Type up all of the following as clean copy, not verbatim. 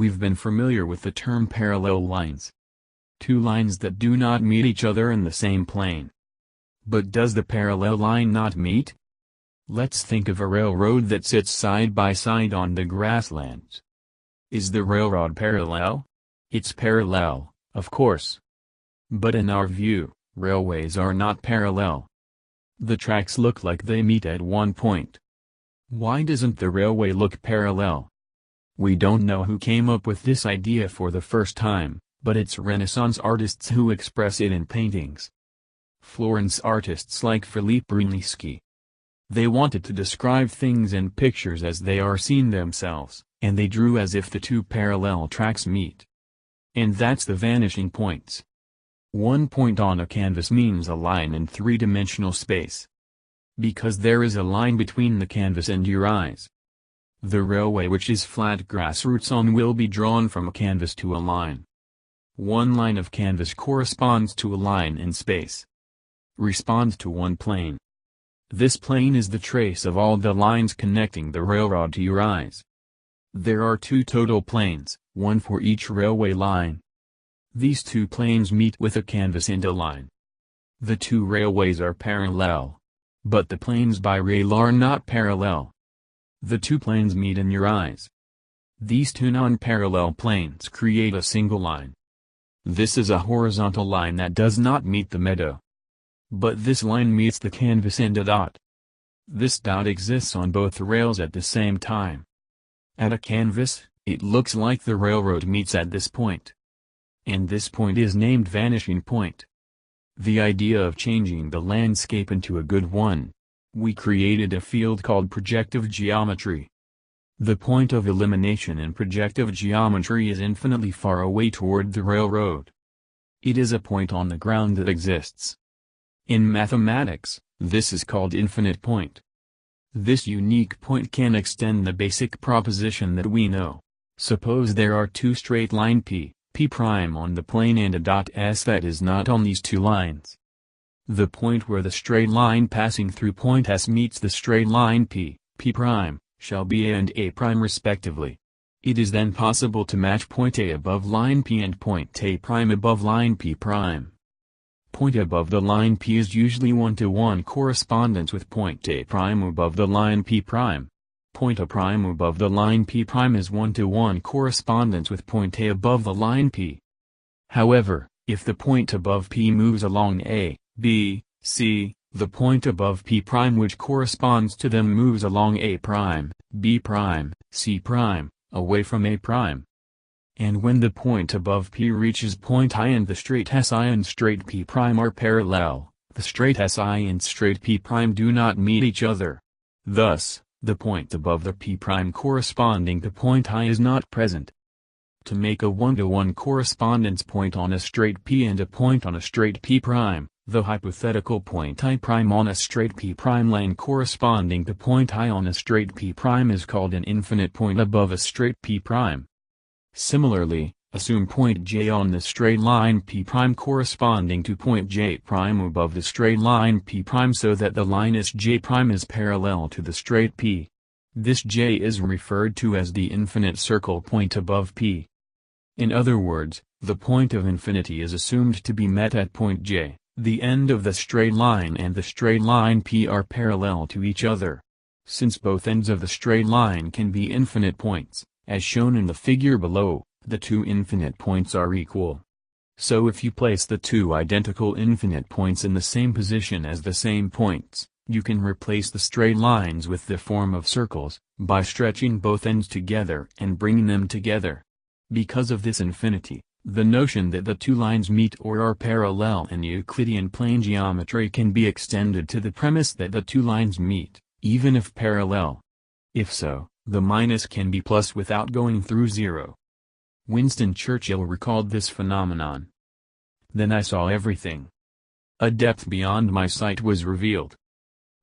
We've been familiar with the term parallel lines. Two lines that do not meet each other in the same plane. But does the parallel line not meet? Let's think of a railroad that sits side by side on the grasslands. Is the railroad parallel? It's parallel, of course. But in our view, railways are not parallel. The tracks look like they meet at one point. Why doesn't the railway look parallel? We don't know who came up with this idea for the first time, but it's Renaissance artists who express it in paintings. Florence artists like Philippe Brunelleschi. They wanted to describe things in pictures as they are seen themselves, and they drew as if the two parallel tracks meet. And that's the vanishing points. One point on a canvas means a line in three-dimensional space. Because there is a line between the canvas and your eyes. The railway, which is flat grassroots on, will be drawn from a canvas to a line. One line of canvas corresponds to a line in space. Responds to one plane. This plane is the trace of all the lines connecting the railroad to your eyes. There are two total planes, one for each railway line. These two planes meet with a canvas and a line. The two railways are parallel. But the planes by rail are not parallel. The two planes meet in your eyes. These two non-parallel planes create a single line. This is a horizontal line that does not meet the meadow. But this line meets the canvas and a dot. This dot exists on both rails at the same time. At a canvas, it looks like the railroad meets at this point. And this point is named vanishing point. The idea of changing the landscape into a good one. We created a field called projective geometry. The point of elimination in projective geometry is infinitely far away toward the railroad. It is a point on the ground that exists. In mathematics, this is called infinite point. This unique point can extend the basic proposition that we know. Suppose there are two straight line P on the plane and a dot S that is not on these two lines. The point where the straight line passing through point S meets the straight line P shall be A and A' respectively. It is then possible to match point A above line P and point A' above line P'. Point above the line P is usually 1-to-1 correspondence with point A' above the line P'. Point A' above the line P' is 1-to-1 correspondence with point A above the line P. However, if the point above P moves along A, B, C, the point above P' which corresponds to them moves along A', B', C', away from A'. And when the point above P reaches point I and the straight SI and straight P' are parallel, the straight SI and straight P' do not meet each other. Thus, the point above the P' corresponding to point I is not present. To make a 1-to-1 correspondence point on a straight P and a point on a straight P', the hypothetical point I' on a straight P' line corresponding to point I on a straight P' is called an infinite point above a straight P'. Similarly, assume point J on the straight line P' corresponding to point J' above the straight line P' so that the line J' is parallel to the straight P. This J is referred to as the infinite circle point above P. In other words, the point of infinity is assumed to be met at point J. The end of the straight line and the straight line P are parallel to each other. Since both ends of the straight line can be infinite points, as shown in the figure below, the two infinite points are equal. So if you place the two identical infinite points in the same position as the same points, you can replace the straight lines with the form of circles, by stretching both ends together and bringing them together. Because of this infinity, the notion that the two lines meet or are parallel in Euclidean plane geometry can be extended to the premise that the two lines meet, even if parallel. If so, the minus can be plus without going through zero. Winston Churchill recalled this phenomenon. Then I saw everything. A depth beyond my sight was revealed.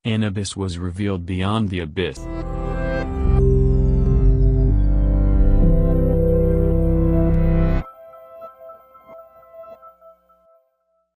An abyss was revealed beyond the abyss.